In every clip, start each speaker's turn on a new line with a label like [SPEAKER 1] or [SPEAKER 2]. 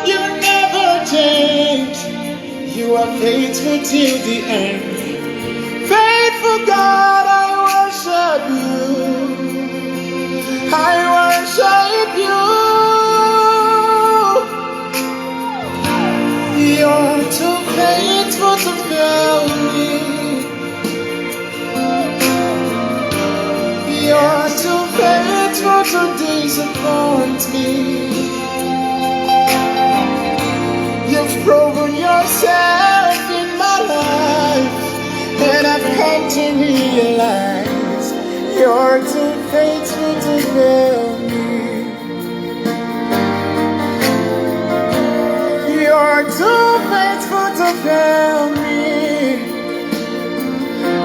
[SPEAKER 1] You never change. You are faithful till the end. Faithful God, I worship you. I worship you. You're too faithful to fail me. You're too faithful to disappoint me. You've proven yourself in my life, and I've come to realize you're too faithful to fail me. You're too faithful to fail me.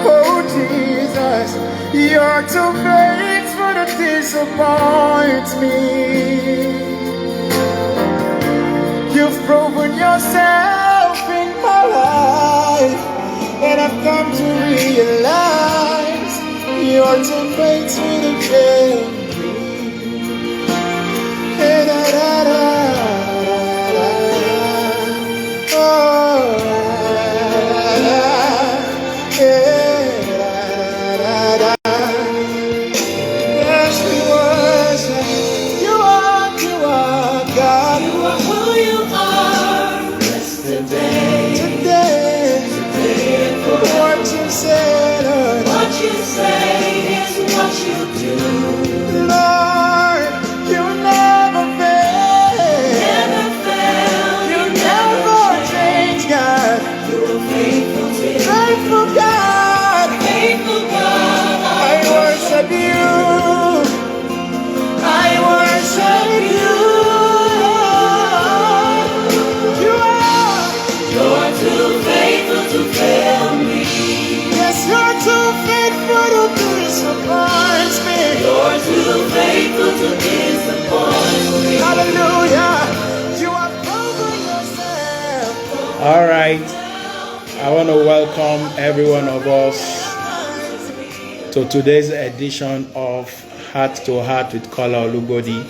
[SPEAKER 1] Oh Jesus, you're too faithful to disappoint me. You've proven yourself in my life, and I've come to realize you're too faithful to fail me. All right, I want to welcome every one of us to today's edition of Heart to Heart with Kola Olugbodi.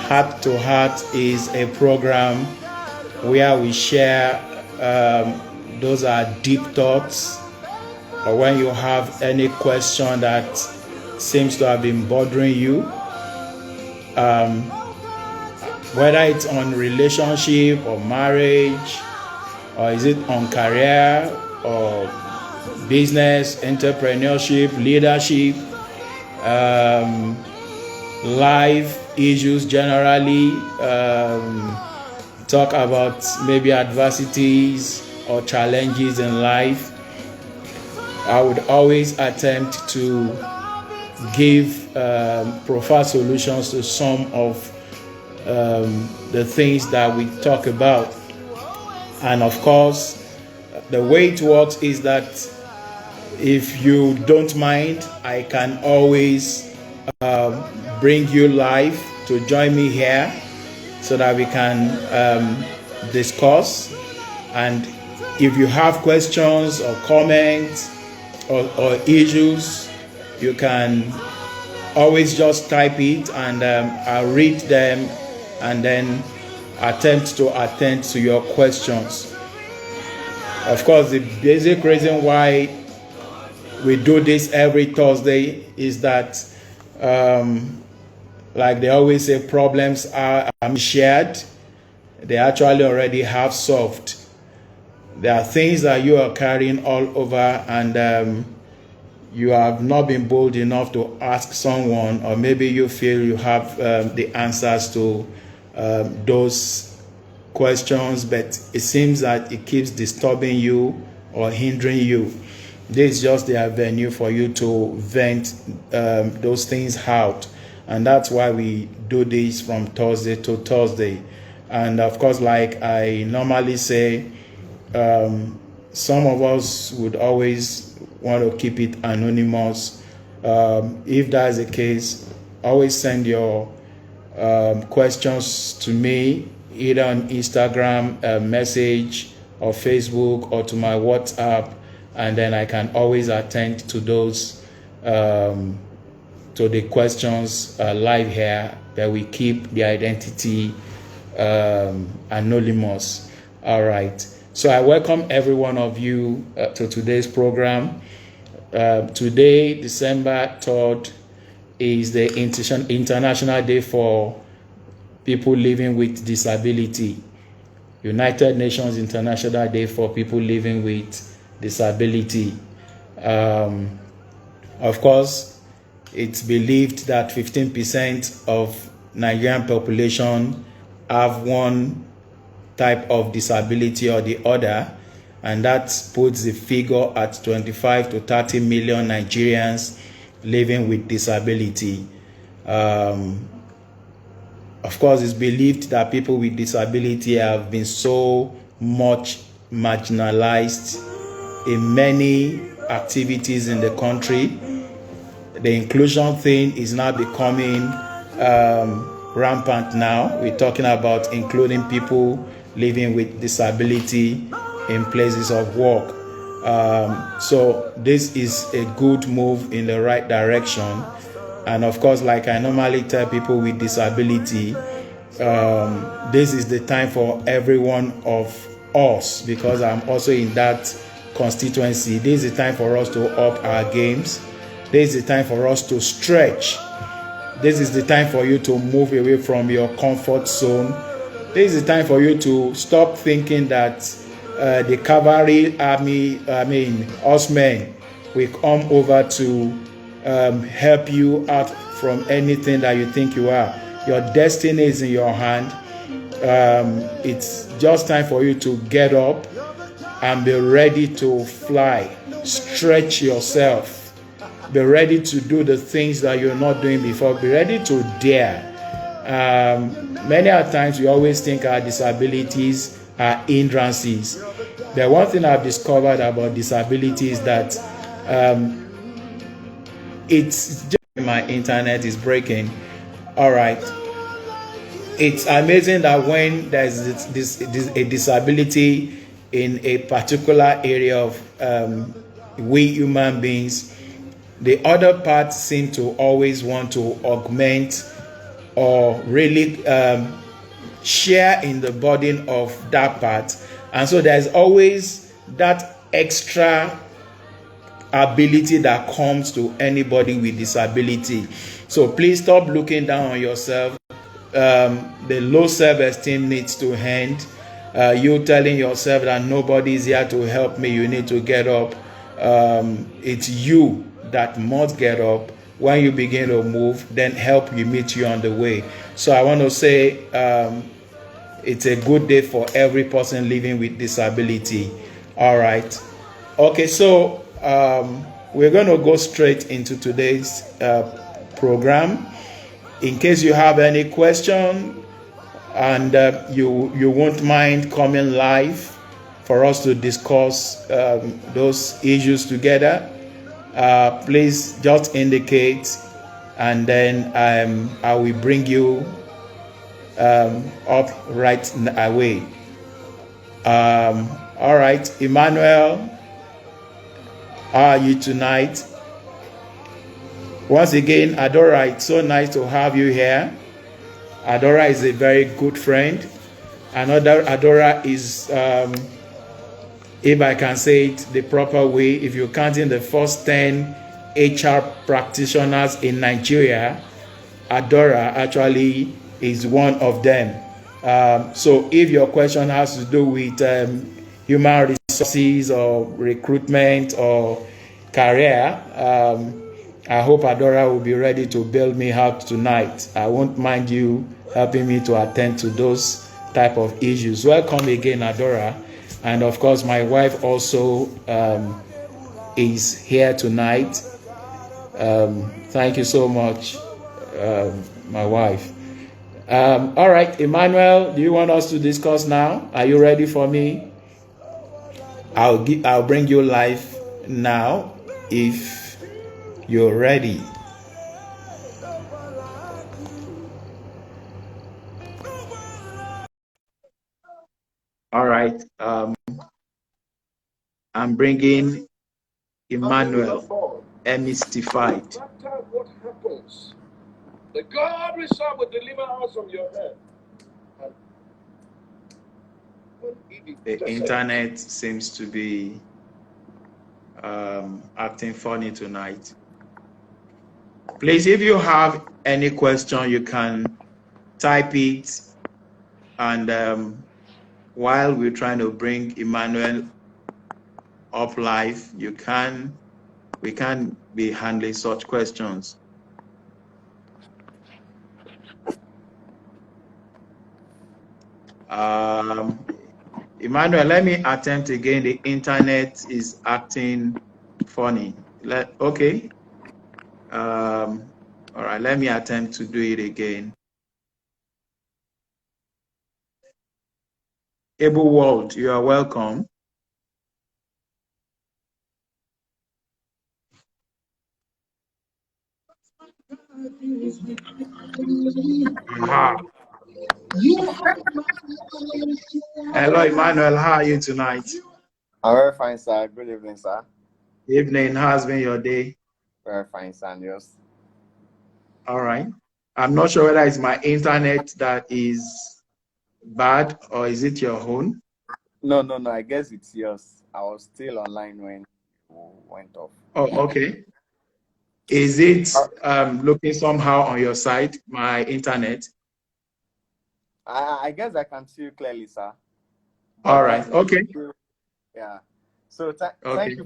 [SPEAKER 1] Heart to Heart is a program where we share those are deep thoughts, or when you have any question that seems to have been bothering you, whether it's on relationship or marriage, or is it on career or business, entrepreneurship, leadership, life issues generally, talk about maybe adversities or challenges in life. I would always attempt to give proper solutions to some of the things that we talk about. And of course, the way it works is that if you don't mind, I can always bring you live to join me here so that we can discuss. And if you have questions or comments or issues, you can always just type it, and I'll read them and then attempt to attend to your questions. Of course, the basic reason why we do this every Thursday is that, like they always say, problems are shared. They actually already have solved. There are things that you are carrying all over, and you have not been bold enough to ask someone, or maybe you feel you have the answers to those questions, but it seems that it keeps disturbing you or hindering you. This is just the avenue for you to vent those things out, and that's why we do this from Thursday to Thursday. And of course, like I normally say, some of us would always want to keep it anonymous. If that's the case, always send your questions to me, either on Instagram message or Facebook, or to my WhatsApp, and then I can always attend to those to the questions live here, that we keep the identity anonymous. All right. So I welcome every one of you to today's program. Today, December 3rd, is the International Day for People Living with Disability. United Nations International Day for People Living with Disability. Of course, it's believed that 15% of Nigerian population have one type of disability or the other, and that puts the figure at 25 to 30 million Nigerians living with disability. Of course, it's believed that people with disability have been so much marginalized in many activities in the country. The inclusion thing is now becoming rampant now. We're talking about including people living with disability in places of work. So this is a good move in the right direction. And of course, like I normally tell people with disability, this is the time for every one of us, because I'm also in that constituency. This is the time for us to up our games. This is the time for us to stretch. This is the time for you to move away from your comfort zone. This is the time for you to stop thinking that the cavalry army, us men, will come over to help you out from anything that you think you are. Your destiny is in your hand. It's just time for you to get up and be ready to fly. Stretch yourself. Be ready to do the things that you're not doing before. Be ready to dare. Many a times we always think our disabilities are hindrances. The one thing I've discovered about disability is that it's just my internet is breaking. All right. It's amazing that when there's a disability in a particular area of we human beings, the other parts seem to always want to augment or really share in the burden of that part. And so there's always that extra ability that comes to anybody with disability. So please stop looking down on yourself. The low self-esteem needs to end. You telling yourself that nobody is here to help me, you need to get up. It's you that must get up. When you begin to move, then help will meet you on the way. So I want to say it's a good day for every person living with disability. All right. Okay, so we're going to go straight into today's program. In case you have any question and you won't mind coming live for us to discuss those issues together, please just indicate, and then I will bring you up right away. All right, Emmanuel, how are you tonight? Once again, Adora, it's so nice to have you here. Adora is a very good friend. Another Adora is, if I can say it the proper way, if you're counting the first 10 HR practitioners in Nigeria, Adora actually is one of them. So if your question has to do with human resources or recruitment or career, I hope Adora will be ready to bail me out tonight. I won't mind you helping me to attend to those type of issues. Welcome again, Adora. And of course, my wife also is here tonight. Thank you so much, my wife. All right, Emmanuel, do you want us to discuss now? Are you ready for me? I'll bring you live now if you're ready. All right. I'm bringing Emmanuel, Mystified.
[SPEAKER 2] What happens? The God we serve will deliver us from your hand.
[SPEAKER 1] The internet seems to be acting funny tonight. Please, if you have any question, you can type it. And while we're trying to bring Emmanuel up live, we can be handling such questions. Emmanuel, let me attempt again. The internet is acting funny. Okay. All right, let me attempt to do it again. Able World, you are welcome. Hello, Emmanuel. How are you tonight?
[SPEAKER 2] I'm very fine, sir. Good evening, sir.
[SPEAKER 1] Evening. How's been your day?
[SPEAKER 2] Very fine, sir. And yours?
[SPEAKER 1] All right. I'm not sure whether it's my internet that is bad or is it your own?
[SPEAKER 2] No. I guess it's yours. I was still online when you went off.
[SPEAKER 1] Oh, okay. Is it looking somehow on your side, my internet?
[SPEAKER 2] I guess I can see you clearly, sir.
[SPEAKER 1] All
[SPEAKER 2] But
[SPEAKER 1] right. Okay.
[SPEAKER 2] yeah. So
[SPEAKER 1] Okay.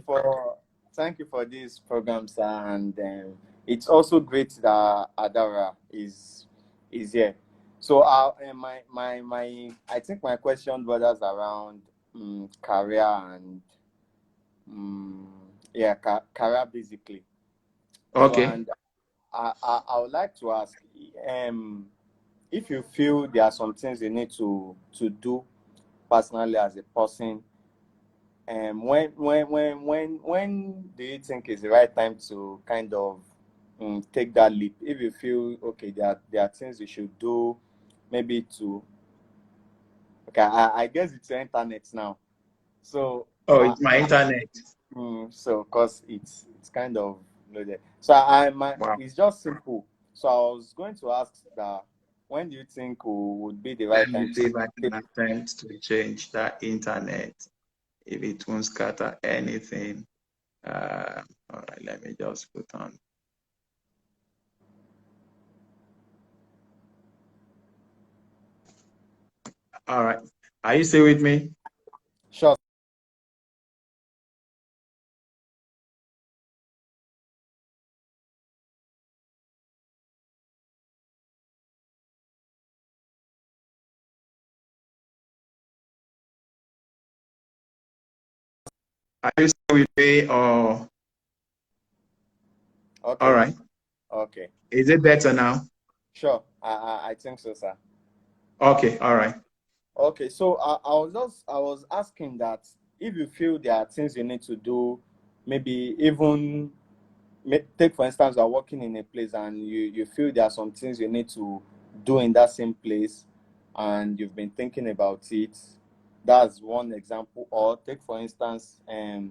[SPEAKER 2] thank you for this program, sir. And it's also great that Adara is here. So I think my question borders around career and career basically. So,
[SPEAKER 1] Okay.
[SPEAKER 2] and I would like to ask, if you feel there are some things you need to do personally as a person, when do you think is the right time to kind of take that leap? If you feel okay, there are things you should do, maybe to I guess it's the internet now. So
[SPEAKER 1] Oh, it's my internet.
[SPEAKER 2] so because it's kind of loaded. So
[SPEAKER 1] Wow.
[SPEAKER 2] it's just simple. So I was going to ask that, when do you think would be the right
[SPEAKER 1] Let me
[SPEAKER 2] time
[SPEAKER 1] see
[SPEAKER 2] to
[SPEAKER 1] if I can attempt to change that internet. If it won't scatter anything. All right, let me just put on. All right. Are you still with me?
[SPEAKER 2] Sure.
[SPEAKER 1] Are you still with me or?
[SPEAKER 2] Okay.
[SPEAKER 1] All right.
[SPEAKER 2] Okay.
[SPEAKER 1] Is it better now?
[SPEAKER 2] Sure. I think so, sir.
[SPEAKER 1] Okay. All right.
[SPEAKER 2] Okay. So I was asking that, if you feel there are things you need to do, maybe even take for instance, you are working in a place and you feel there are some things you need to do in that same place, and you've been thinking about it. That's one example. Or take for instance,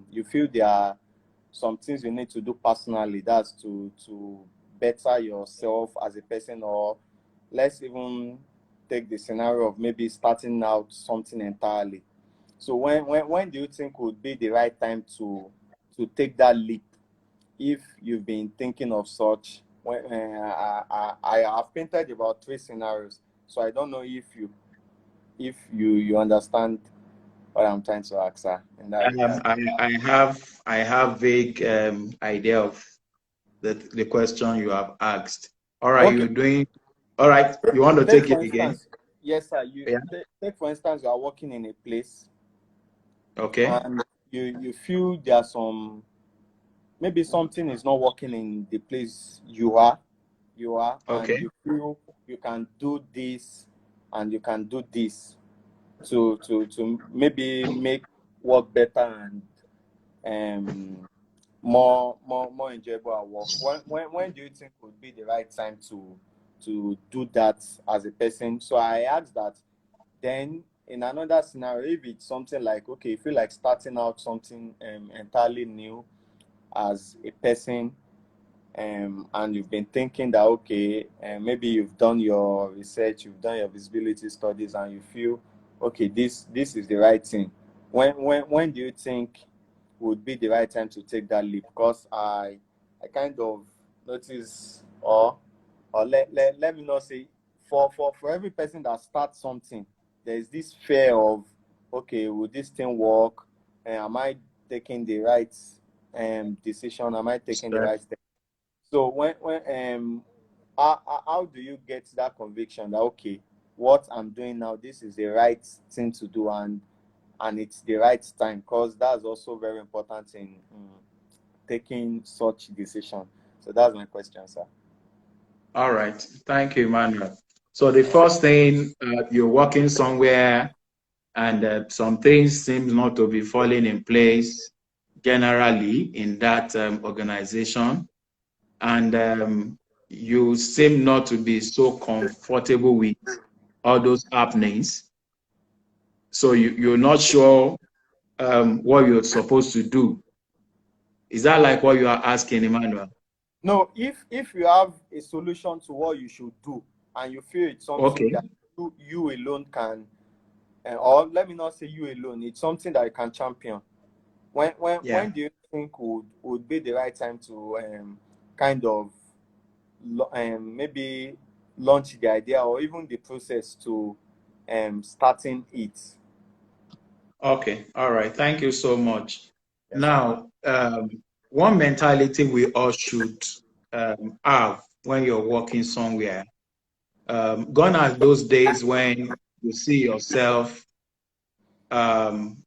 [SPEAKER 2] you feel there are some things you need to do personally, that's to better yourself as a person. Or let's even take the scenario of maybe starting out something entirely. So when do you think would be the right time to take that leap, if you've been thinking of such? When I have painted about 3 scenarios, so I don't know if you understand what I'm trying to ask, sir, in that regard.
[SPEAKER 1] I have vague idea of the question you have asked. All right,
[SPEAKER 2] Okay.
[SPEAKER 1] you're doing. All right, you want to
[SPEAKER 2] Take
[SPEAKER 1] take
[SPEAKER 2] for
[SPEAKER 1] it again?
[SPEAKER 2] instance, yes, sir. You
[SPEAKER 1] Yeah.
[SPEAKER 2] take for instance, you are working in a place,
[SPEAKER 1] Okay.
[SPEAKER 2] and you feel there are some, maybe something is not working in the place you are, and
[SPEAKER 1] Okay.
[SPEAKER 2] you feel you can do this and you can do this to maybe make work better and more enjoyable at work. When do you think would be the right time to do that as a person? So I asked that. Then in another scenario, if it's something like, okay, you feel like starting out something entirely new as a person, and you've been thinking that, okay, maybe you've done your research, you've done your visibility studies, and you feel okay, this is the right thing? When do you think would be the right time to take that leap? Because I kind of notice, or let me not say, for every person that starts something, there's this fear of, okay, will this thing work? And am I taking the right decision? Am I taking the right step? So when how do you get that conviction that, okay, what I'm doing now, this is the right thing to do, and it's the right time? Because that's also very important in taking such decision. So that's my question, sir.
[SPEAKER 1] All right. Thank you, Emmanuel. So the first thing, you're working somewhere and some things seem not to be falling in place generally in that organization. And you seem not to be so comfortable with all those happenings. So you're not sure what you're supposed to do. Is that like what you are asking, Emmanuel?
[SPEAKER 2] No, if you have a solution to what you should do, and you feel it's something
[SPEAKER 1] Okay.
[SPEAKER 2] that you alone can, or let me not say you alone, it's something that you can champion. When
[SPEAKER 1] Yeah.
[SPEAKER 2] do you think would be the right time to kind of maybe launch the idea, or even the process to starting it?
[SPEAKER 1] Okay. All right. Thank you so much.
[SPEAKER 2] Yes, sir.
[SPEAKER 1] Now, one mentality we all should have when you're working somewhere, gone are those days when you see yourself um,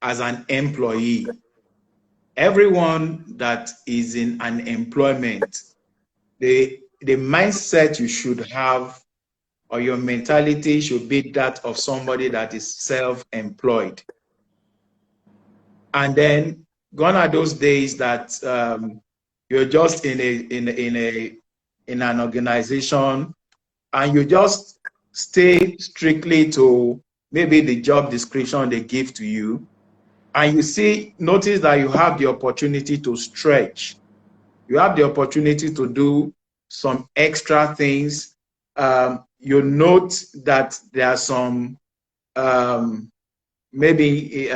[SPEAKER 1] as an employee. Everyone that is in an employment, the mindset you should have, or your mentality should be that of somebody that is self-employed. And then gone are those days that you're just in an organization and you just stay strictly to maybe the job description they give to you, and notice that you have the opportunity to stretch. You have the opportunity to do some extra things. You note that there are some um, maybe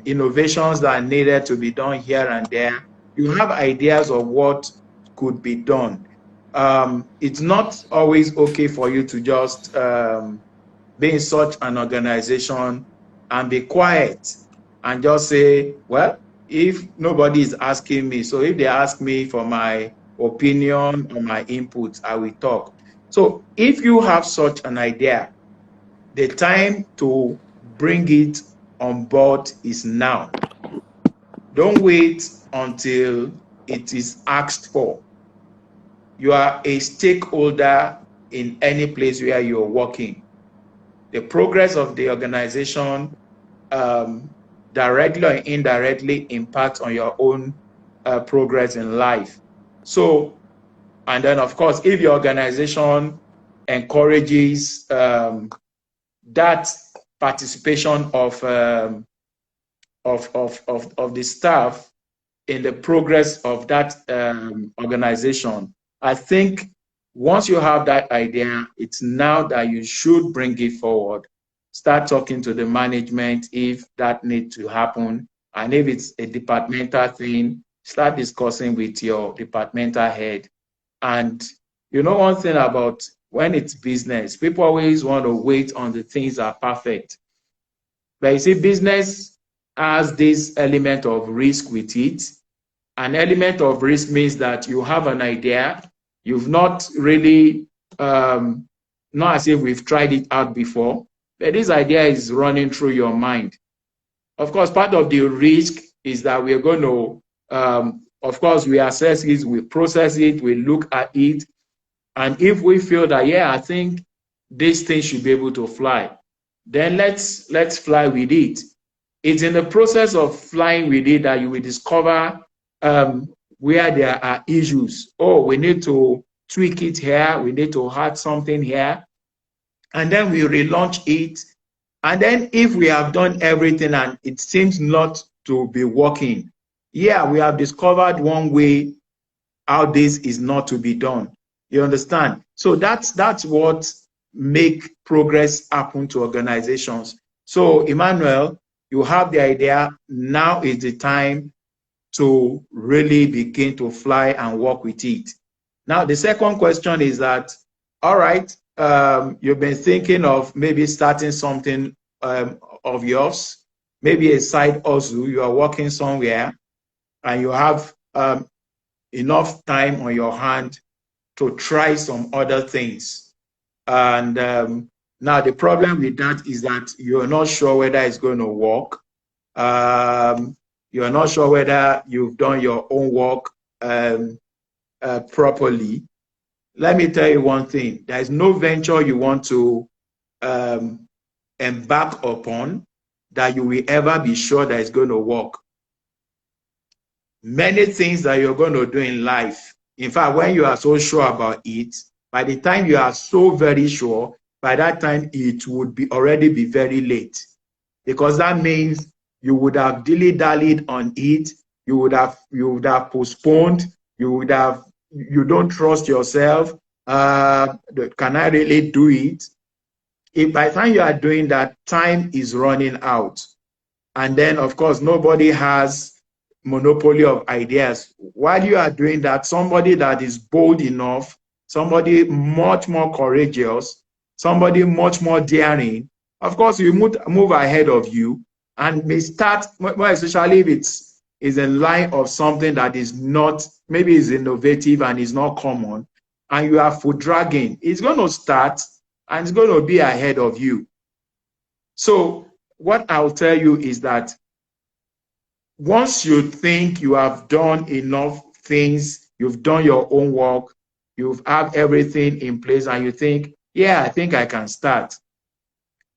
[SPEAKER 1] innovations that are needed to be done here and there. You have ideas of what could be done. It's not always okay for you to just be in such an organization and be quiet and just say, well, if nobody is asking me, so if they ask me for my opinion or my input, I will talk. So if you have such an idea, the time to bring it on board is now. Don't wait until it is asked for. You are a stakeholder in any place where you're working. The progress of the organization um, directly or indirectly impacts on your own progress in life. So, and then of course, if your organization encourages that participation of the staff in the progress of that organization, I think once you have that idea, it's now that you should bring it forward. Start talking to the management if that needs to happen. And if it's a departmental thing, start discussing with your departmental head. And you know, one thing about when it's business, people always want to wait on the things that are perfect. But you see, business has this element of risk with it. An element of risk means that you have an idea, you've not really, not as if we've tried it out before, but this idea is running through your mind. Of course, part of the risk is that we're going to, of course, we assess it, we process it, we look at it, and if we feel that, yeah, I think this thing should be able to fly, then let's fly with it. It's in the process of flying with it that you will discover where there are issues. Oh, we need to tweak it here. We need to add something here. And then we relaunch it. And then if we have done everything and it seems not to be working, yeah, we have discovered one way how this is not to be done. You understand? So that's what make progress happen to organizations. So, Emmanuel, you have the idea. Now is the time to really begin to fly and work with it. Now, the second question is that, all right, you've been thinking of maybe starting something of yours, maybe a side hustle. You are working somewhere and you have enough time on your hand to try some other things. And now the problem with that is that you're not sure whether it's going to work. You're not sure whether you've done your own work properly. Let me tell you one thing. There is no venture you want to embark upon that you will ever be sure that it's going to work. Many things that you're going to do in life, in fact, when you are so sure about it, by the time you are so very sure, by that time it would be already be very late, because that means you would have dilly-dallied on it, you would have postponed, you don't trust yourself. Can I really do it? If by the time you are doing that, time is running out. And then, of course, nobody has monopoly of ideas. While you are doing that, somebody that is bold enough, somebody much more courageous, somebody much more daring, of course, you move ahead of you and may start, more especially if it's in line of something that is not, maybe is innovative and is not common, and you are foot dragging, it's going to start and it's going to be ahead of you. So what I'll tell you is that once you think you have done enough things, you've done your own work, you've had everything in place, and you think, yeah, I think I can start,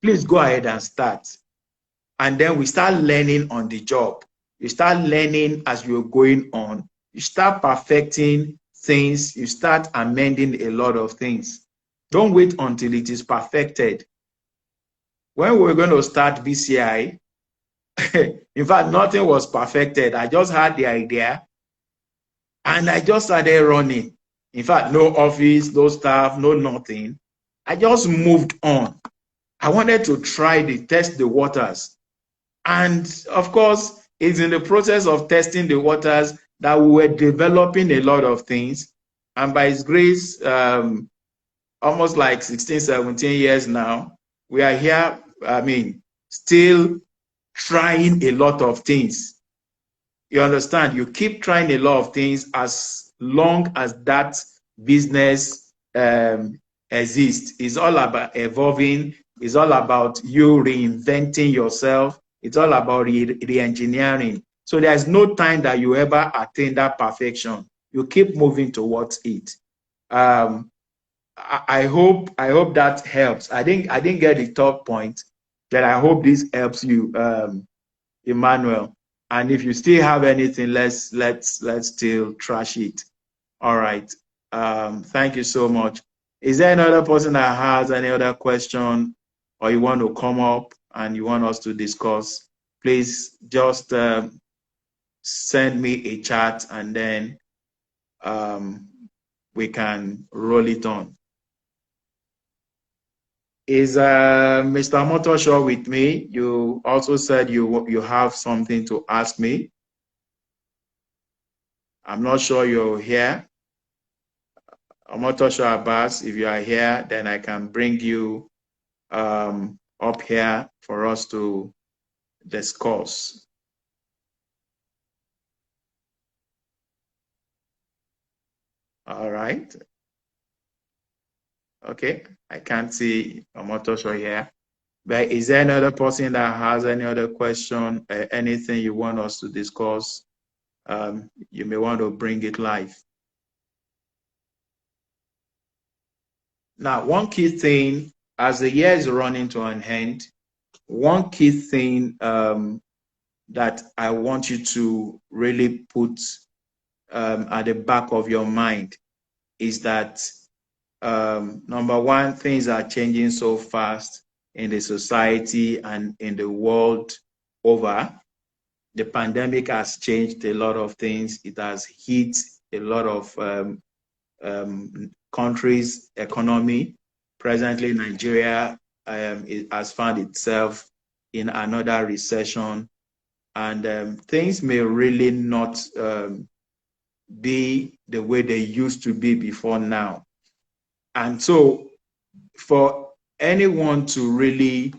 [SPEAKER 1] please go ahead and start. And then we start learning on the job. You start learning as you're going on. You start perfecting things. You start amending a lot of things. Don't wait until it is perfected. When we were going to start BCI, in fact, nothing was perfected. I just had the idea and I just started running. In fact, no office, no staff, no nothing. I just moved on. I wanted to test the waters. And of course, it's in the process of testing the waters that we were developing a lot of things. And by His grace, almost like 16, 17 years now, we are here, still trying a lot of things. You understand? You keep trying a lot of things as long as that business exists. It's all about evolving. It's all about you reinventing yourself. It's all about re-engineering. So there's no time that you ever attain that perfection. You keep moving towards it. I hope that helps. I didn't get the top point, but I hope this helps you, Emmanuel. And if you still have anything, let's still trash it. All right. Thank you so much. Is there another person that has any other question, or you want to come up and you want us to discuss? Please just send me a chat and then we can roll it on. Is Mr. Motoshaw with me? You also said you have something to ask me. I'm not sure you're here. Motoshaw Abbas, if you are here, then I can bring you up here for us to discuss. All right. Okay, I can't see Motoshaw here. But is there another person that has any other question, anything you want us to discuss? You may want to bring it live. Now, one key thing, as the year is running to an end, one key thing that I want you to really put at the back of your mind is that, number one, things are changing so fast in the society and in the world over. The pandemic has changed a lot of things. It has hit a lot of countries' economy. Presently, Nigeria has found itself in another recession, and things may really not be the way they used to be before now. And so for anyone to really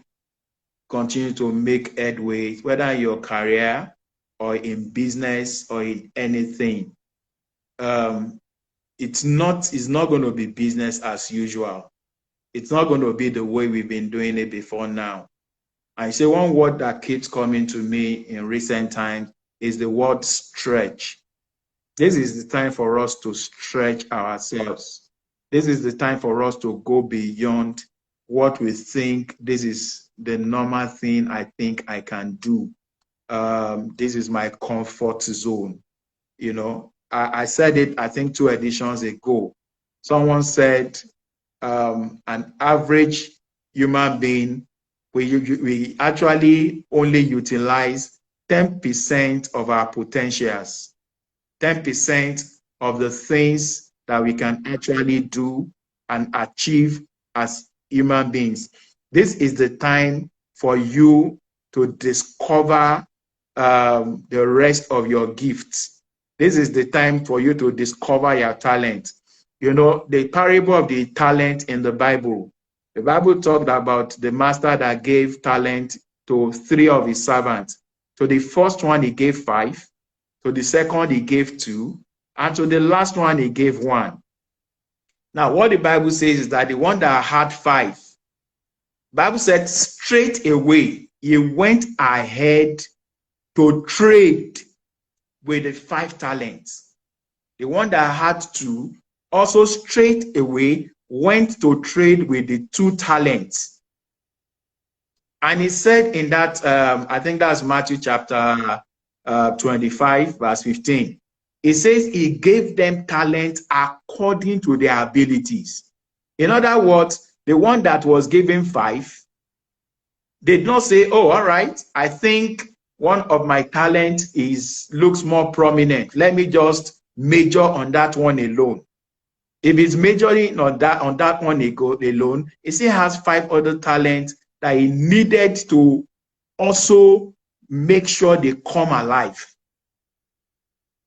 [SPEAKER 1] continue to make headway, whether in your career or in business or in anything, it's not going to be business as usual. It's not going to be the way we've been doing it before now. I say one word that keeps coming to me in recent times is the word stretch. This is the time for us to stretch ourselves. This is the time for us to go beyond what we think this is the normal thing I think I can do. This is my comfort zone. You know, I said it, I think 2 editions ago. Someone said an average human being, we actually only utilize 10% of our potentials, 10% of the things that we can actually do and achieve as human beings. This is the time for you to discover the rest of your gifts. This is the time for you to discover your talent. You know, the parable of the talent in the Bible talked about the master that gave talent to 3 of his servants. To the first one, he gave 5. To the second, he gave 2. And to the last one, he gave 1. Now, what the Bible says is that the one that had 5, the Bible said straight away, he went ahead to trade with the 5 talents. The one that had 2 also straight away went to trade with the 2 talents. And he said in that, I think that's Matthew chapter 25, verse 15. It says he gave them talent according to their abilities. In other words, the one that was given 5 did not say, oh, all right, I think one of my talents looks more prominent. Let me just major on that one alone. If it's majoring on that one alone, he still has 5 other talents that he needed to also make sure they come alive.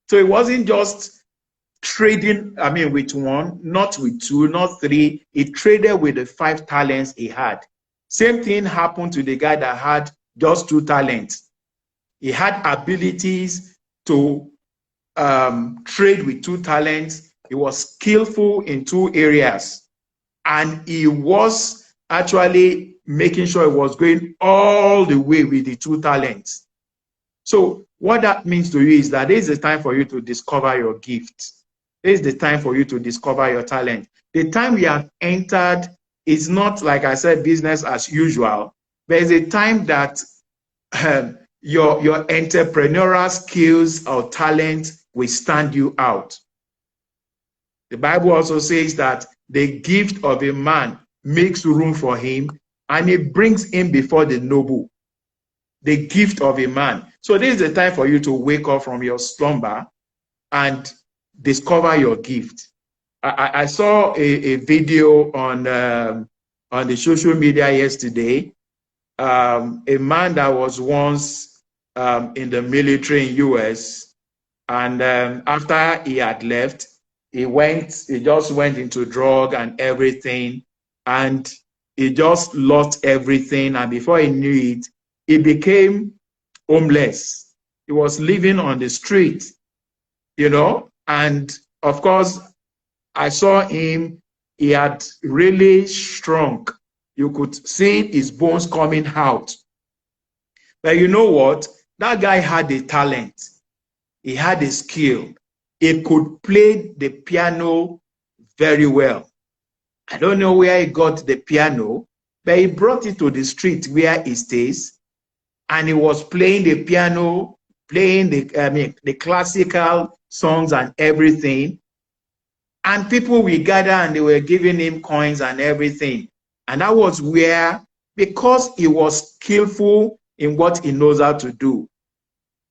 [SPEAKER 1] So it wasn't just trading, with 1, not with 2, not 3. He traded with the 5 talents he had. Same thing happened to the guy that had just 2 talents. He had abilities to trade with 2 talents. He was skillful in 2 areas. And he was actually making sure he was going all the way with the 2 talents. So what that means to you is that this is the time for you to discover your gift. This is the time for you to discover your talent. The time we have entered is not, like I said, business as usual. There is a time that your entrepreneurial skills or talent will stand you out. The Bible also says that the gift of a man makes room for him and it brings him before the noble. The gift of a man. So this is the time for you to wake up from your slumber and discover your gift. I saw a video on the social media yesterday. A man that was once in the military in US, and after he had left, he just went into drug and everything, and he just lost everything. And before he knew it, he became homeless. He was living on the street, and of course, I saw him. He had really shrunk. You could see his bones coming out. But you know what? That guy had a talent. He had a skill. He could play the piano very well. I don't know where he got the piano, but he brought it to the street where he stays, and he was playing the piano, playing the classical songs and everything. And people will gather and they were giving him coins and everything. And that was where, because he was skillful in what he knows how to do,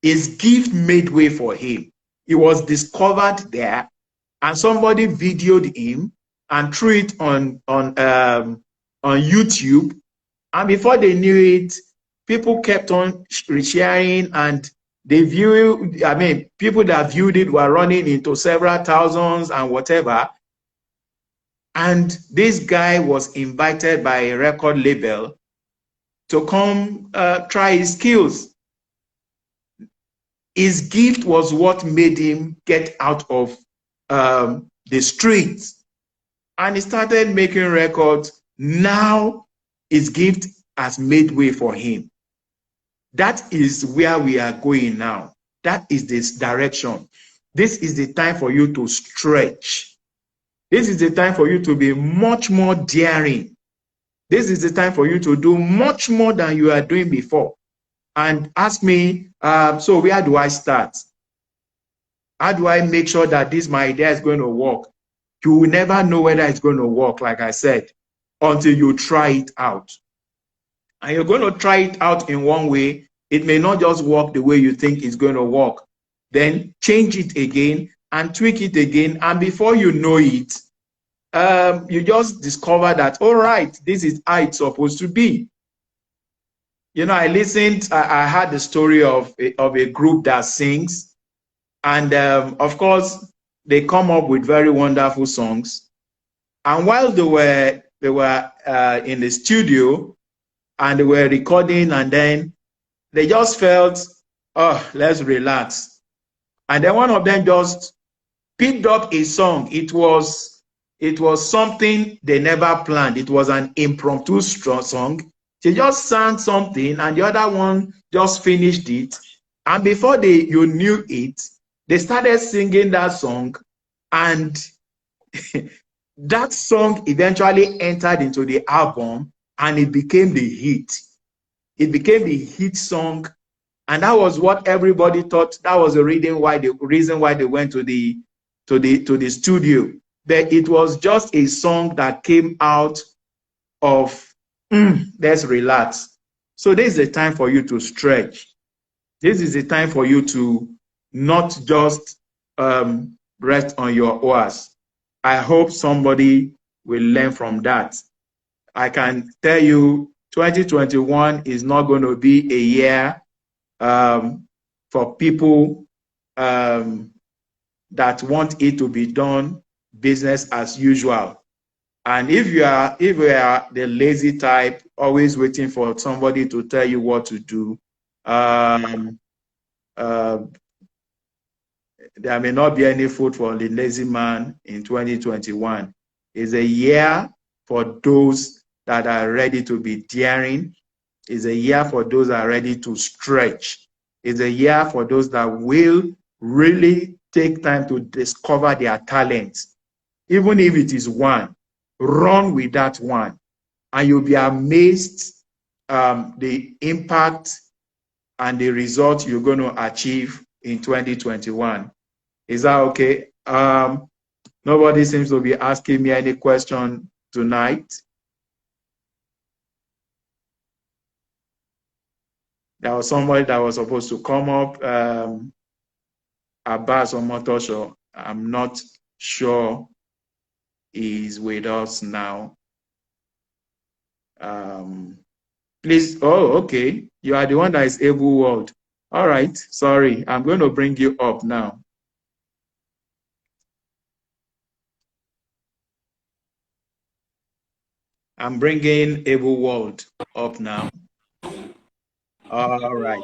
[SPEAKER 1] his gift made way for him. He was discovered there, and somebody videoed him and threw it on YouTube. And before they knew it, people kept on sharing, and they view, I mean, people that viewed it were running into several thousands and whatever. And this guy was invited by a record label to come try his skills. His gift was what made him get out of the streets, and he started making records. Now his gift has made way for him. That is where we are going now. That is this direction. This is the time for you to stretch. This is the time for you to be much more daring. This is the time for you to do much more than you are doing before. And ask me, so where do I start? How do I make sure that this my idea is going to work? You will never know whether it's going to work, like I said, until you try it out. And you're going to try it out in one way. It may not just work the way you think it's going to work. Then change it again and tweak it again. And before you know it, you just discover that, all right, this is how it's supposed to be. You know, I had the story of a group that sings. And of course, they come up with very wonderful songs. And while they were in the studio and they were recording, and then they just felt, oh, let's relax. And then one of them just picked up a song. It was something they never planned. It was an impromptu song. She just sang something, and the other one just finished it. And before you knew it, they started singing that song, and that song eventually entered into the album, and it became the hit. It became the hit song, and that was what everybody thought. That was the reason why they went to the studio. But it was just a song that came out of let's relax. So this is the time for you to stretch. This is the time for you to not just rest on your oars. I hope somebody will learn from that. I can tell you 2021 is not going to be a year for people that want it to be done business as usual. And if you are the lazy type, always waiting for somebody to tell you what to do, there may not be any food for the lazy man in 2021. It's a year for those that are ready to be daring. It's a year for those that are ready to stretch. It's a year for those that will really take time to discover their talents. Even if it is one, run with that one, and you'll be amazed the impact and the results you're going to achieve in 2021. Is that okay? Nobody seems to be asking me any question tonight. There was somebody that was supposed to come up, Abbas or Motosho. I'm not sure he's with us now. Please, oh, okay. You are the one that is able world. All right, sorry. I'm going to bring you up now. I'm bringing Able World up now. All right.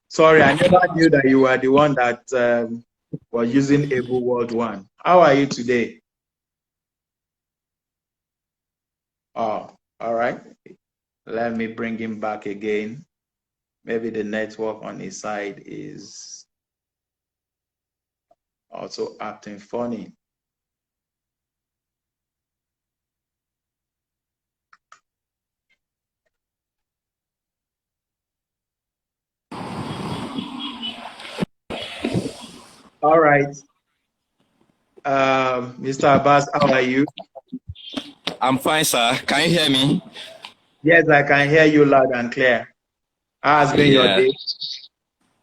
[SPEAKER 1] Sorry, I never knew that you were the one that was using Able World 1. How are you today? Oh, all right. Let me bring him back again. Maybe the network on his side is also acting funny. All right. Mr. Abbas, how are you?
[SPEAKER 3] I'm fine, sir. Can you hear me?
[SPEAKER 1] Yes, I can hear you loud and clear. How has been your day?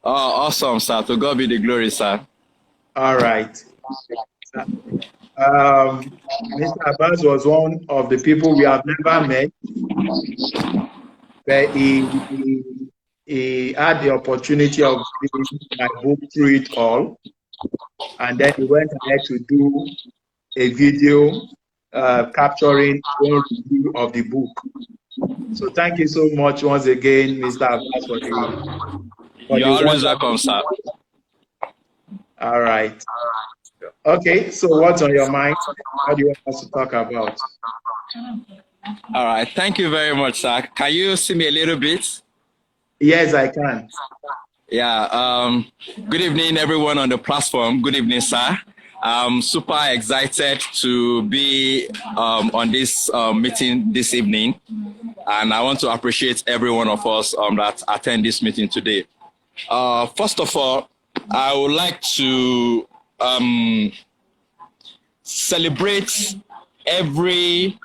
[SPEAKER 3] Oh, awesome, sir. To God be the glory, sir.
[SPEAKER 1] All right. Mr. Abbas was one of the people we have never met, but he had the opportunity of reading my book through it all, and then he went ahead to do a video capturing one review of the book. So thank you so much once again, Mr. Abbas, for
[SPEAKER 3] You're
[SPEAKER 1] the
[SPEAKER 3] always
[SPEAKER 1] wonderful.
[SPEAKER 3] welcome, sir.
[SPEAKER 1] All right. Okay, so what's on your mind? What do you want us to talk about?
[SPEAKER 3] All right. Thank you very much, sir. Can you see me a little bit?
[SPEAKER 1] Yes, I can.
[SPEAKER 3] Yeah. Good evening, everyone on the platform. Good evening, sir. I'm super excited to be on this meeting this evening, and I want to appreciate every one of us that attend this meeting today. First of all, I would like to celebrate every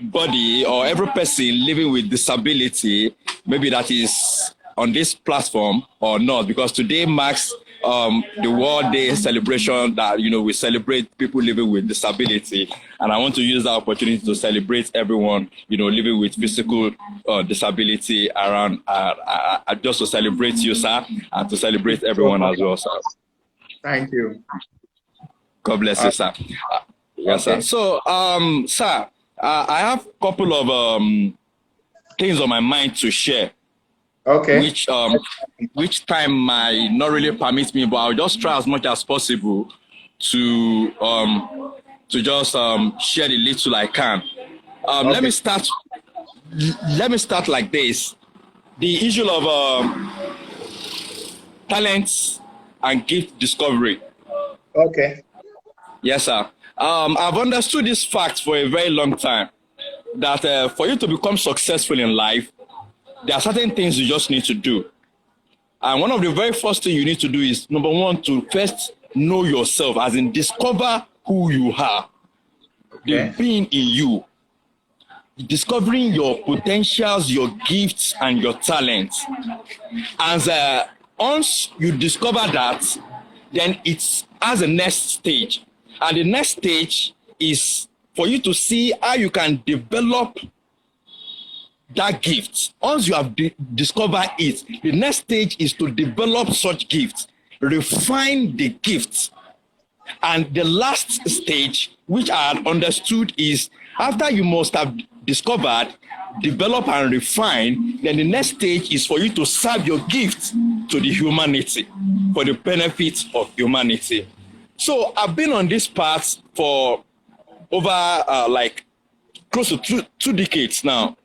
[SPEAKER 3] body or every person living with disability, maybe that is on this platform or not, because today marks the World Day celebration that, you know, we celebrate people living with disability. And I want to use that opportunity to celebrate everyone, you know, living with physical disability around, just to celebrate you, sir, and to celebrate everyone as well, sir.
[SPEAKER 1] Thank you.
[SPEAKER 3] God bless you, sir. Yes,
[SPEAKER 1] okay.
[SPEAKER 3] sir. So, sir, I have a couple of things on my mind to share.
[SPEAKER 1] Okay.
[SPEAKER 3] Which time might not really permit me, but I'll just try as much as possible to just share the little I can. Okay. Let me start like this. The issue of talents and gift discovery.
[SPEAKER 1] Okay.
[SPEAKER 3] Yes, sir. I've understood this fact for a very long time, that for you to become successful in life, there are certain things you just need to do. And one of the very first things you need to do is, number one, to first know yourself, as in discover who you are, the being in you, discovering your potentials, your gifts, and your talents. And once you discover that, then it's as a next stage. And the next stage is for you to see how you can develop that gift. Once you have discovered it, the next stage is to develop such gifts, refine the gifts. And the last stage, which I had understood, is after you must have discovered, develop and refine, then the next stage is for you to serve your gift to the humanity, for the benefit of humanity. So I've been on this path for over like close to two decades now.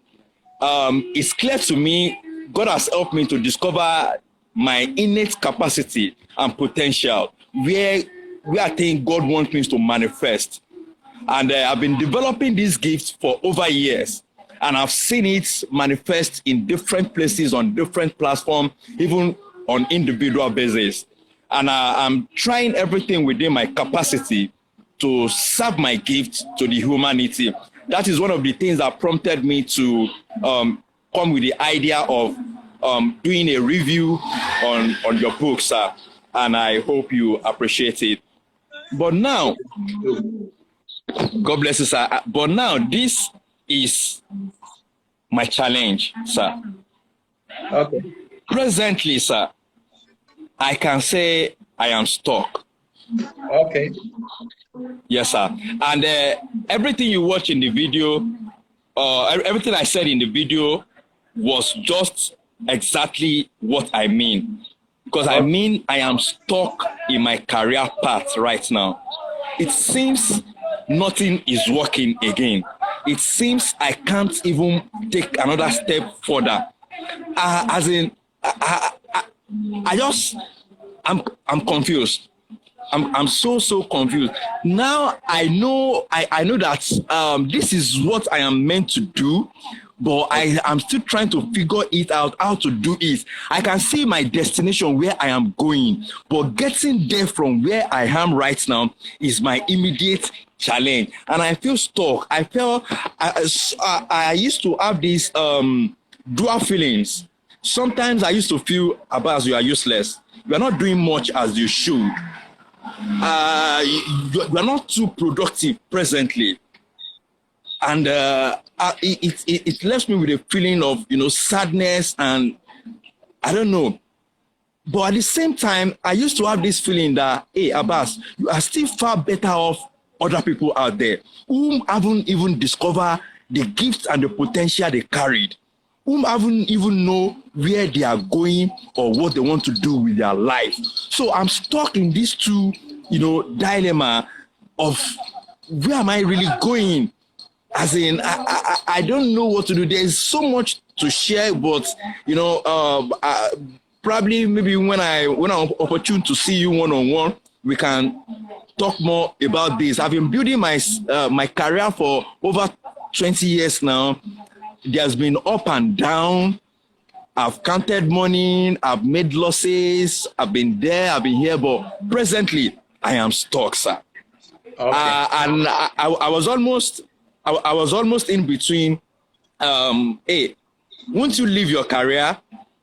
[SPEAKER 3] It's clear to me, God has helped me to discover my innate capacity and potential, where I think God wants me to manifest. And I've been developing these gifts for over years, and I've seen it manifest in different places, on different platforms, even on individual basis. And I'm trying everything within my capacity to serve my gift to the humanity. That is one of the things that prompted me to come with the idea of doing a review on your book, sir. And I hope you appreciate it. But now, God bless you, sir. But now, this is my challenge, sir.
[SPEAKER 1] Okay.
[SPEAKER 3] Presently, sir, I can say I am stuck.
[SPEAKER 1] Okay.
[SPEAKER 3] Yes, sir. And everything you watch in the video, everything I said in the video was just exactly what I mean. Because I mean, I am stuck in my career path right now. It seems nothing is working again. It seems I can't even take another step further. As in, I'm confused. I'm so confused. Now I know that this is what I am meant to do, but I'm still trying to figure it out, how to do it. I can see my destination, where I am going, but getting there from where I am right now is my immediate challenge, and I feel stuck. I used to have these dual feelings. Sometimes I used to feel, Abbas, you are useless. You are not doing much as you should. You are not too productive presently. And it left me with a feeling of, sadness and I don't know. But at the same time, I used to have this feeling that, hey, Abbas, you are still far better off other people out there who haven't even discovered the gifts and the potential they carried, who haven't even know where they are going or what they want to do with their life. So I'm stuck in these two, dilemma of where am I really going? As in, I don't know what to do. There's so much to share, but probably maybe when I'm opportune to see you one-on-one, we can talk more about this. I've been building my career for over 20 years now. There's been up and down. I've counted money. I've made losses. I've been there. I've been here, but presently I am stuck, sir. Okay. And I was almost in between. Hey, won't you leave your career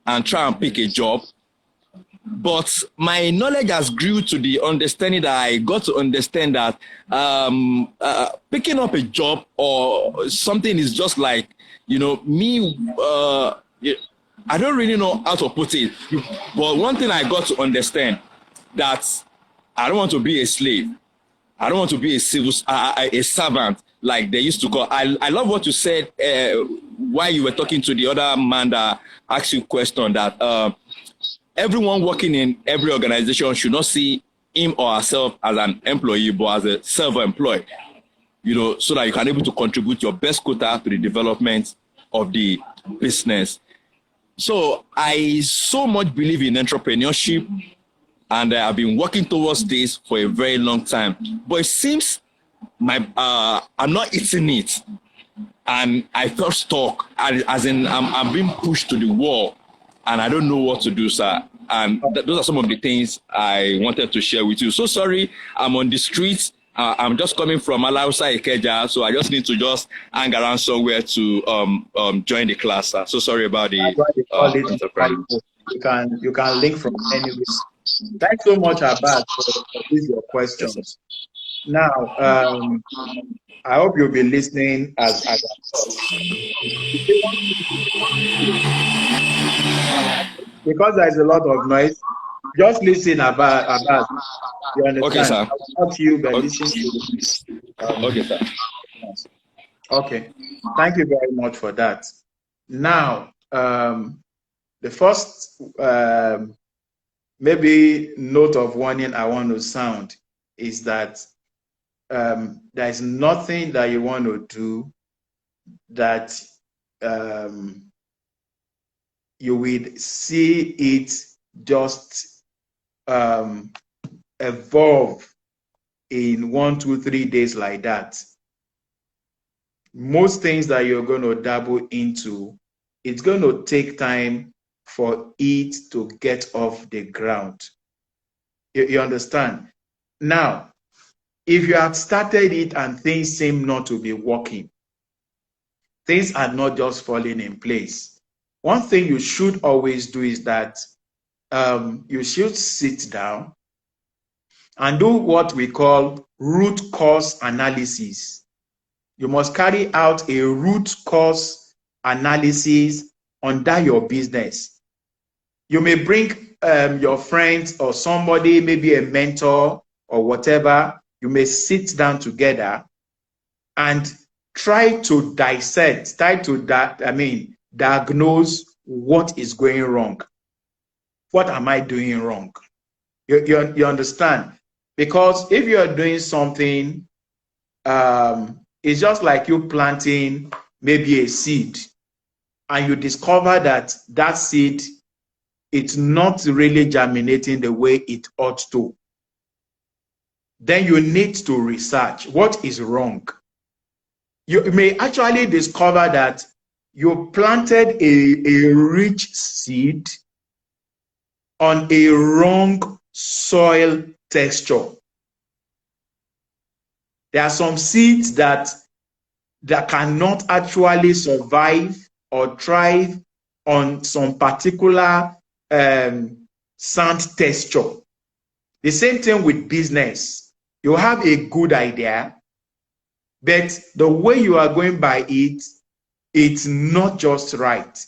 [SPEAKER 3] and try and pick a job? But my knowledge has grew to the understanding that I got to understand that picking up a job or something is just like, me. I don't really know how to put it. But one thing I got to understand that I don't want to be a slave. I don't want to be a servant like they used to call. I love what you said while you were talking to the other man that asked you a question that everyone working in every organization should not see him or herself as an employee, but as a self-employed, so that you can be able to contribute your best quota to the development of the business. So I so much believe in entrepreneurship, and I've been working towards this for a very long time. But it seems I'm not eating it, and I felt stuck. As in, I'm being pushed to the wall, and I don't know what to do, sir. And those are some of the things I wanted to share with you. So sorry, I'm on the streets. I'm just coming from Alausa Ikeja, so I just need to just hang around somewhere to join the class, sir. So sorry about the
[SPEAKER 1] you can link from anywhere. Thanks so much, Abbas, for these your questions. Now, I hope you'll be listening as because there's a lot of noise. Just listen about you understand.
[SPEAKER 3] Okay, sir.
[SPEAKER 1] Not you, but listen to
[SPEAKER 3] okay, sir.
[SPEAKER 1] Okay. Thank you very much for that. Now, the first maybe note of warning I want to sound is that there is nothing that you want to do that you will see it just evolve in 1, 2, 3 days like that. Most things that you're going to dabble into, it's going to take time for it to get off the ground. You understand? Now, if you have started it and things seem not to be working, things are not just falling in place. One thing you should always do is that you should sit down and do what we call root cause analysis. You must carry out a root cause analysis under your business. You may bring your friends or somebody, maybe a mentor or whatever. You may sit down together and try to dissect, diagnose what is going wrong. What am I doing wrong? You understand? Because if you are doing something, it's just like you planting maybe a seed, and you discover that that seed, it's not really germinating the way it ought to. Then you need to research what is wrong. You may actually discover that you planted a rich seed on a wrong soil texture. There are some seeds that cannot actually survive or thrive on some particular sand texture. The same thing with business. You have a good idea, but the way you are going by it, it's not just right.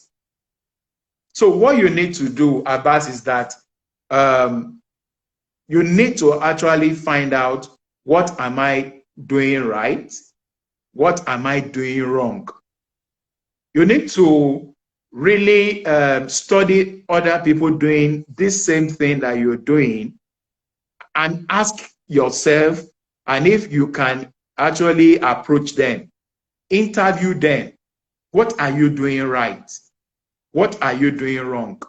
[SPEAKER 1] So what you need to do, Abbas, is that you need to actually find out, what am I doing right? What am I doing wrong? You need to really study other people doing this same thing that you're doing and ask yourself, and if you can actually approach them, interview them. What are you doing right? What are you doing wrong?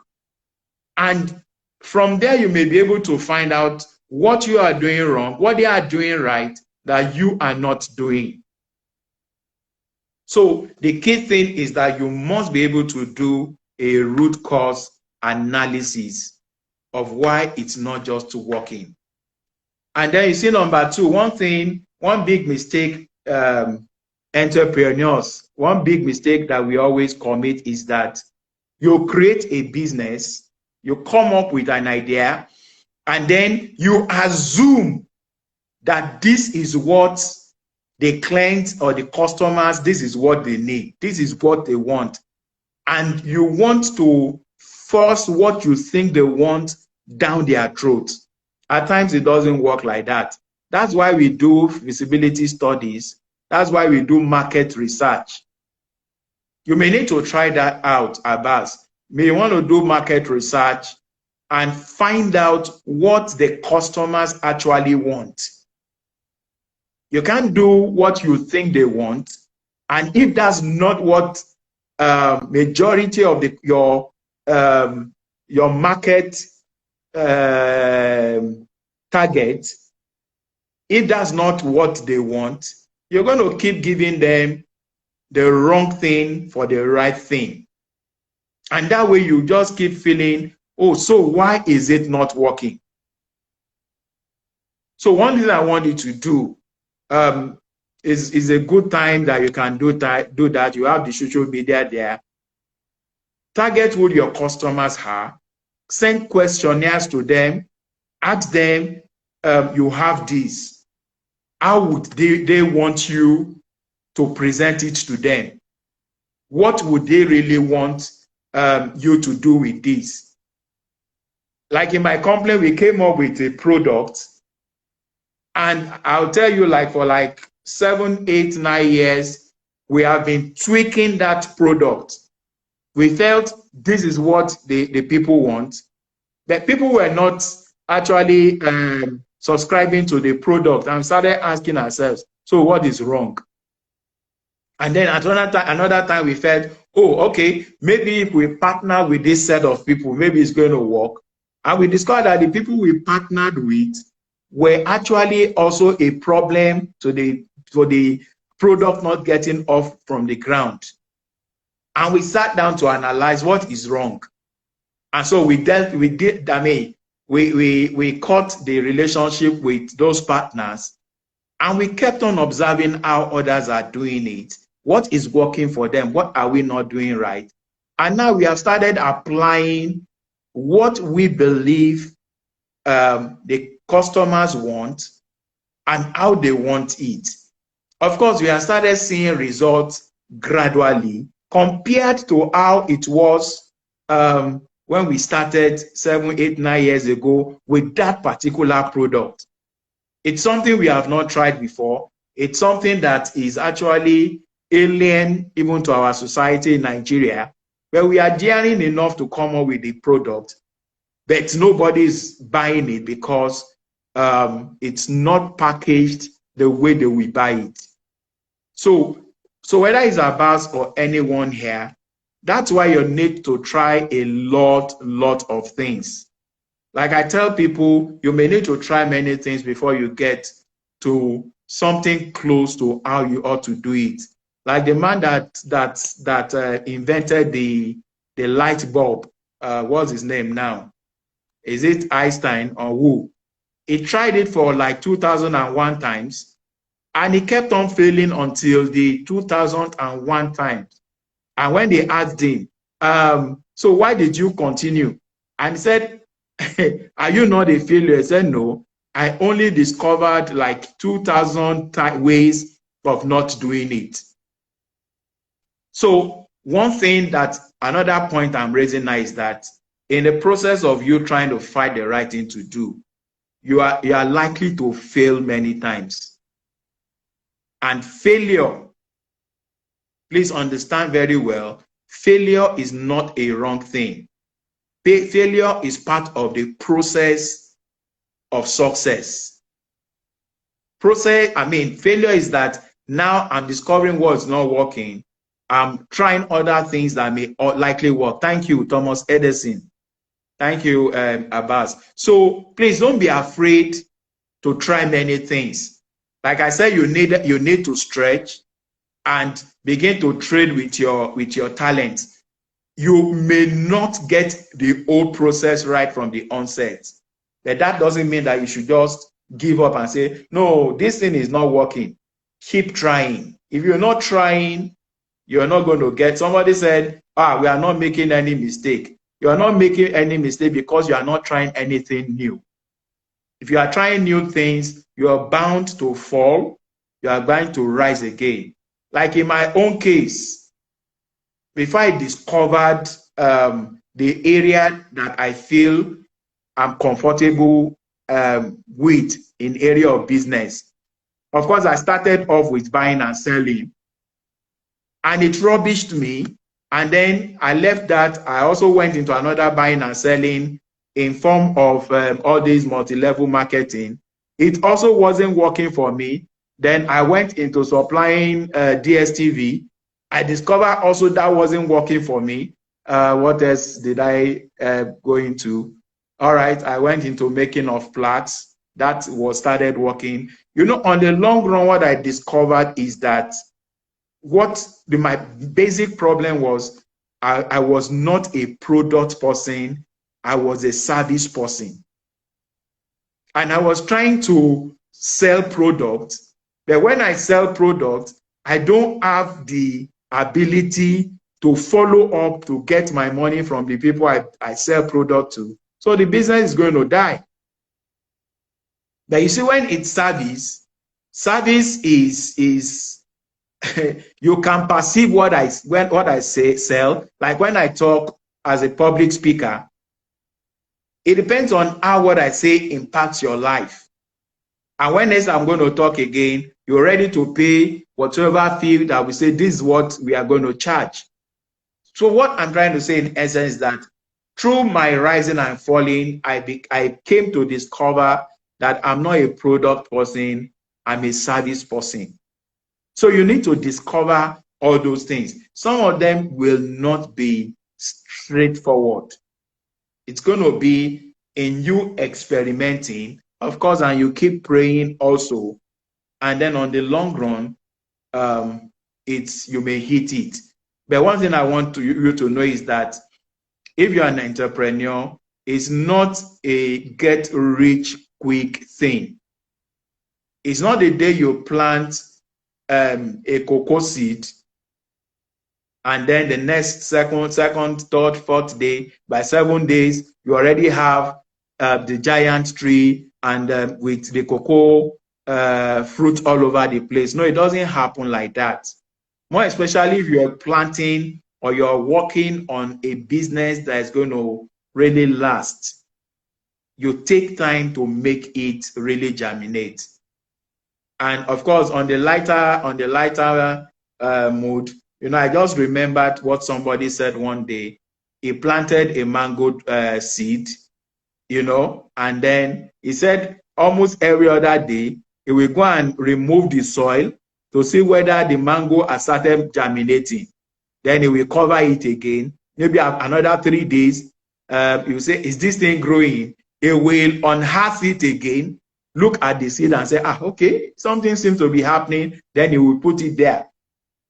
[SPEAKER 1] And from there, you may be able to find out what you are doing wrong, what they are doing right, that you are not doing. So the key thing is that you must be able to do a root cause analysis of why it's not just working. And then you see, number two, one big mistake entrepreneurs, one big mistake that we always commit is that you create a business, you come up with an idea, and then you assume that this is what the clients or the customers, this is what they need, this is what they want. And you want to force what you think they want down their throats. At times, it doesn't work like that. That's why we do feasibility studies. That's why we do market research. You may need to try that out, Abbas. You may want to do market research and find out what the customers actually want. You can't do what you think they want. And if that's not what majority of your market target, if that's not what they want, you're going to keep giving them the wrong thing for the right thing. And that way you just keep feeling, oh, so why is it not working? So one thing I want you to do is a good time that you can do that. You have the social media there. Target who your customers are. Send questionnaires to them. Ask them, you have this. How would they want you to present it to them? What would they really want you to do with this? Like in my company, we came up with a product, and I'll tell you, like for like 7, 8, 9 years, we have been tweaking that product. We felt this is what the people want, but people were not actually subscribing to the product, and started asking ourselves, so what is wrong? And then at another time we felt, oh, okay, maybe if we partner with this set of people, maybe it's going to work. And we discovered that the people we partnered with were actually also a problem to the product not getting off from the ground. And we sat down to analyze what is wrong. And so we cut the relationship with those partners, and we kept on observing how others are doing it. What is working for them? What are we not doing right? And now we have started applying what we believe the customers want and how they want it. Of course, we have started seeing results gradually compared to how it was when we started 7, 8, 9 years ago with that particular product. It's something we have not tried before. It's something that is actually alien even to our society in Nigeria, where we are daring enough to come up with the product, but nobody's buying it because it's not packaged the way that we buy it. So whether it's Abbas or anyone here, that's why you need to try a lot of things. Like I tell people, you may need to try many things before you get to something close to how you ought to do it. Like the man that invented the light bulb, what's his name now? Is it Einstein or who? He tried it for like 2001 times, and he kept on failing until the 2001 times. And when they asked him, so why did you continue? And he said, are you not a failure? He said, no, I only discovered like 2,000 ways of not doing it. So one thing that another point I'm raising now is that in the process of you trying to find the right thing to do, you are likely to fail many times. And failure, please understand very well, failure is not a wrong thing. Failure is part of the process of success. Failure is that now I'm discovering what's not working. I'm trying other things that may likely work. Thank you, Thomas Edison. Thank you, Abbas. So please don't be afraid to try many things. Like I said, you need to stretch and begin to trade with your talent. You may not get the whole process right from the onset, but that doesn't mean that you should just give up and say, no, this thing is not working. Keep trying. If you're not trying, you're not going to get. Somebody said, we are not making any mistake. You are not making any mistake because you are not trying anything new. If you are trying new things, you are bound to fall. You are going to rise again. Like in my own case, before I discovered the area that I feel I'm comfortable with in area of business, of course, I started off with buying and selling, and it rubbished me. And then I left that. I also went into another buying and selling in form of all these multi-level marketing. It also wasn't working for me. Then I went into supplying DSTV. I discovered also that wasn't working for me. What else did I go into? All right, I went into making of plaques. That started working. You know, on the long run, what I discovered is that my basic problem was I was not a product person. I was a service person. And I was trying to sell products. But when I sell products, I don't have the ability to follow up to get my money from the people I sell product to. So the business is going to die. But you see, when it's service is you can perceive what I say sell. Like when I talk as a public speaker, it depends on how what I say impacts your life. And when next I'm going to talk again, you're ready to pay whatever fee that we say this is what we are going to charge. So what I'm trying to say in essence is that through my rising and falling, I came to discover that I'm not a product person, I'm a service person. So you need to discover all those things. Some of them will not be straightforward. It's going to be in you experimenting, of course, and you keep praying also. And then on the long run, you may hit it. But one thing I want you to know is that if you're an entrepreneur, it's not a get rich quick thing. It's not the day you plant a cocoa seed, and then the next second, third, fourth day, by 7 days, you already have the giant tree and with the cocoa fruit all over the place. No, it doesn't happen like that. More especially if you're planting or you're working on a business that is going to really last. You take time to make it really germinate. And of course, on the lighter mood, you know, I just remembered what somebody said one day. He planted a mango seed, you know, and then he said almost every other day, he will go and remove the soil to see whether the mango has started germinating. Then he will cover it again. Maybe another 3 days, he will say, is this thing growing? He will unearth it again, look at the seed and say, okay, something seems to be happening. Then he will put it there.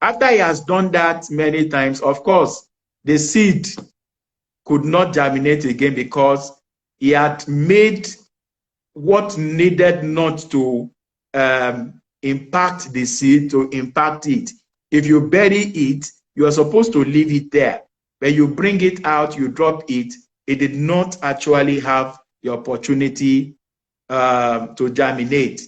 [SPEAKER 1] After he has done that many times, of course, the seed could not germinate again because he had made what needed not to impact the seed to impact it. If you bury it, you are supposed to leave it there. When you bring it out, you drop it. It did not actually have the opportunity to germinate.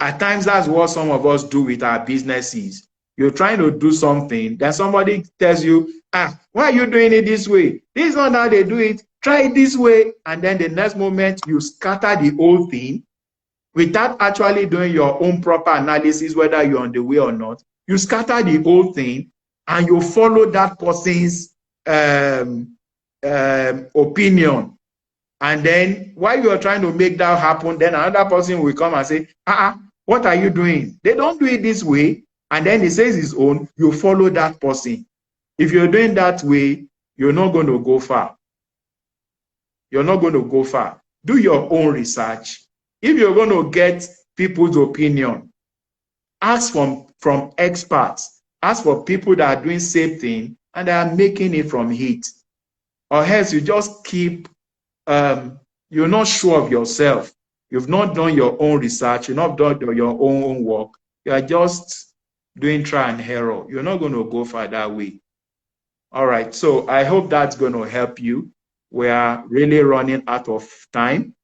[SPEAKER 1] At times, that's what some of us do with our businesses. You're trying to do something, then somebody tells you, why are you doing it this way? This is not how they do it. Try it this way. And then the next moment, you scatter the whole thing without actually doing your own proper analysis, whether you're on the way or not. You scatter the whole thing and you follow that person's opinion. And then while you're trying to make that happen, then another person will come and say, what are you doing? They don't do it this way. And then he says his own, you follow that person. If you're doing that way, you're not going to go far. You're not going to go far. Do your own research. If you're going to get people's opinion, ask from experts. Ask for people that are doing same thing and they are making it from it. Or else you just keep, you're not sure of yourself. You've not done your own research. You've not done your own work. You are just doing try and error. You're not going to go far that way. All right. So I hope that's going to help you. We are really running out of time.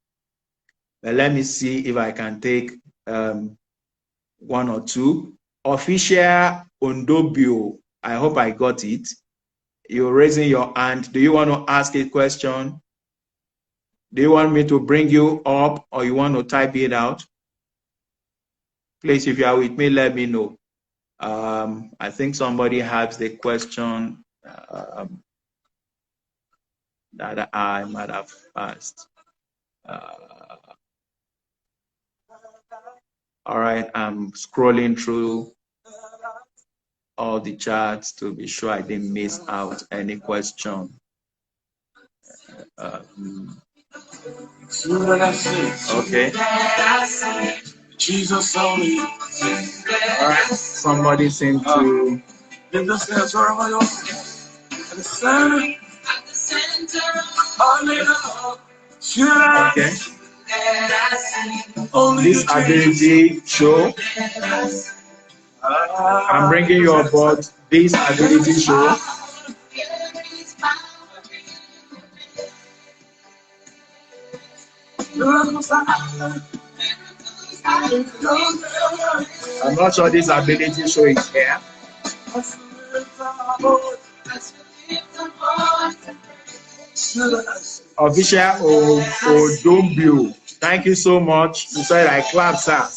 [SPEAKER 1] But let me see if I can take one or two. Official Ondobio. I hope I got it. You're raising your hand. Do you want to ask a question? Do you want me to bring you up or you want to type it out? Please, if you are with me, let me know. I think somebody has the question that I might have asked. All right, I'm scrolling through all the charts to be sure I didn't miss out any question. Okay. Jesus only. All right. Somebody seemed to. In the center of my okay. This ability show. I'm bringing you on board this ability show. I'm not sure this ability show is here. Official Odombio, thank you so much. You said I clap, sir.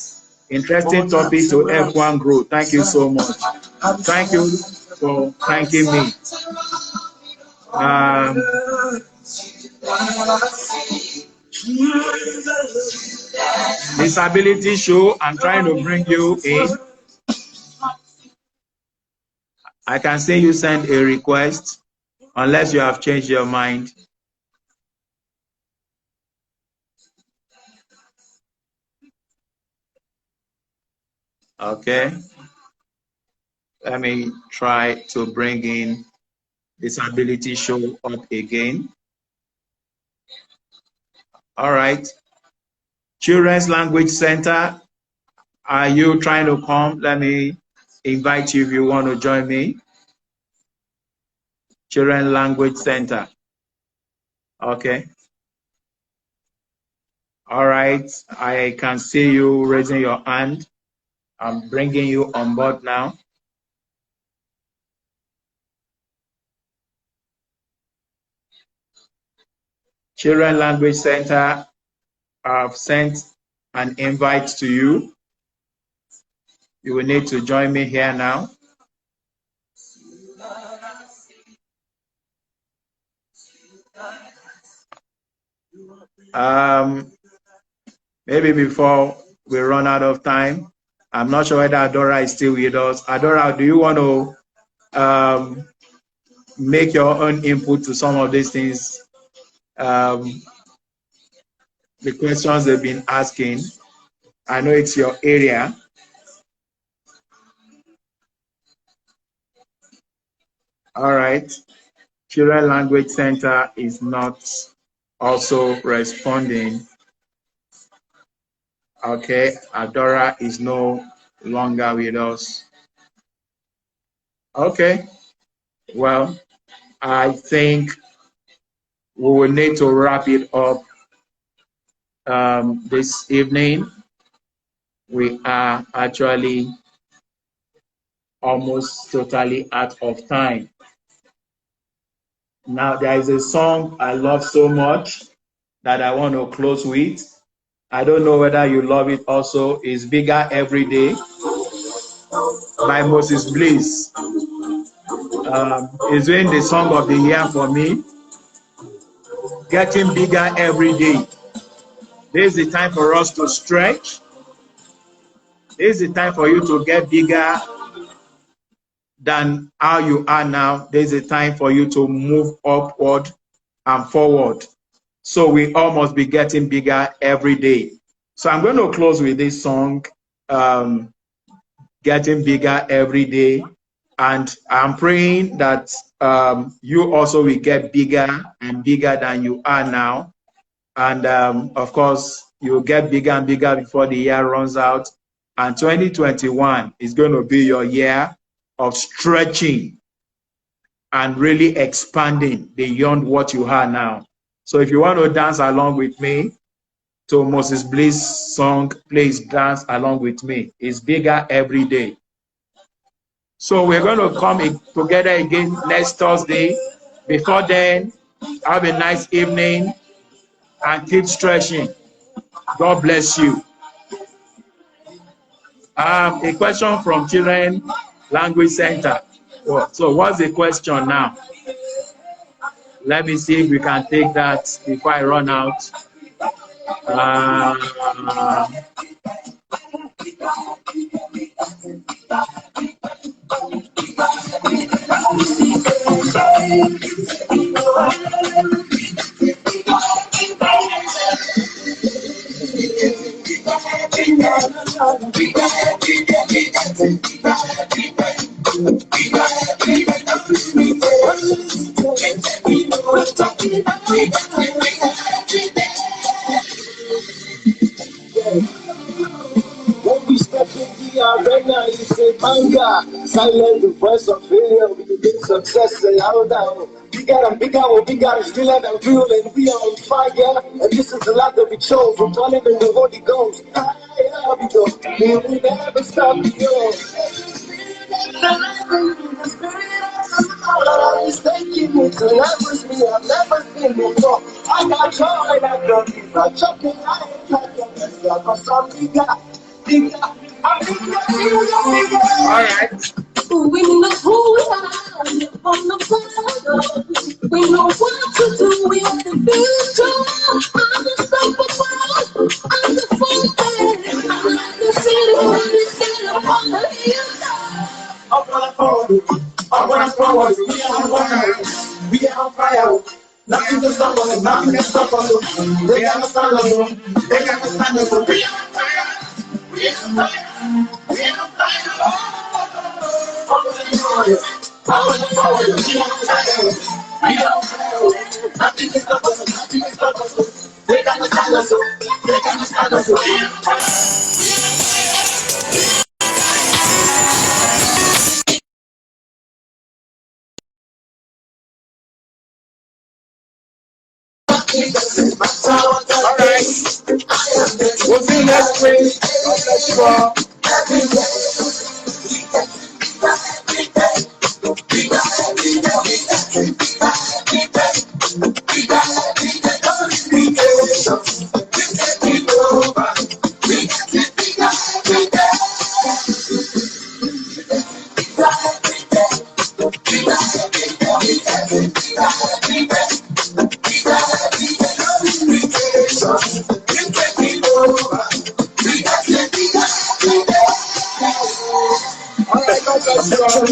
[SPEAKER 1] Interesting topic to F1 grow. Thank you so much. Thank you for thanking me. Disability show, I'm trying to bring you in. I can see you send a request unless you have changed your mind. Okay. Let me try to bring in disability show up again. All right. Children's Language Center, are you trying to come? Let me invite you if you want to join me. Children's Language Center. Okay. All right. I can see you raising your hand. I'm bringing you on board now. Children's Language Center, I've sent an invite to you. You will need to join me here now. Maybe before we run out of time, I'm not sure whether Adora is still with us. Adora, do you want to make your own input to some of these things? The questions they've been asking. I know it's your area. All right. Children Language Center is not also responding. Okay, Adora is no longer with us. Okay, well, I think we will need to wrap it up this evening. We are actually almost totally out of time. Now, there is a song I love so much that I want to close with. I don't know whether you love it also. It's Bigger Every Day by Moses Bliss. It's been the song of the year for me. Getting bigger every day. This is the time for us to stretch. This is the time for you to get bigger than how you are now. This is a time for you to move upward and forward. So we all must be getting bigger every day. So I'm going to close with this song, Getting Bigger Every Day. And I'm praying that you also will get bigger and bigger than you are now. And of course, you'll get bigger and bigger before the year runs out. And 2021 is going to be your year of stretching and really expanding beyond what you are now. So if you want to dance along with me to Moses Bliss' song, please dance along with me. It's Bigger Every Day. So we're going to come together again next Thursday. Before then, have a nice evening and keep stretching. God bless you. A question from Children Language Center. So what's the question now? Let me see if we can take that before I run out.
[SPEAKER 4] When we step in the arena, you say, manga, silent the voice of failure, we get success and louder. Bigger and bigger, we're bigger and still than real, and we are on fire. And this is the life that we chose, we're running in the Holy Ghost. Higher we go, we will never stop, we go. The spirit is taking me to levels me I've never been before. I got joy and I don't give a chocolate. I ain't like a mess, cause I'm bigger, bigger. I'm bigger.
[SPEAKER 1] All right.
[SPEAKER 5] We know who we are on the planet. We know what to do. We have the future. I'm unstoppable. I'm the full. I'm like the city running upon the hill.
[SPEAKER 4] I'm gonna forward, we are on fire, we are on fire. Nothing can stop us, nothing can stop us. They can't stand us, they can't stand us. We are on fire, we are on fire, we are on fire. I'm gonna forward, we are on fire, we are on fire. Nothing can stop us, nothing can stop us. They can't stand us, they can't stand us. We are on fire.
[SPEAKER 1] All right. We'll see you next week. God bless you all.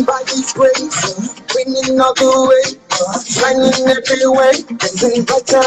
[SPEAKER 4] By His grace, winning all the way, shining every way, getting better.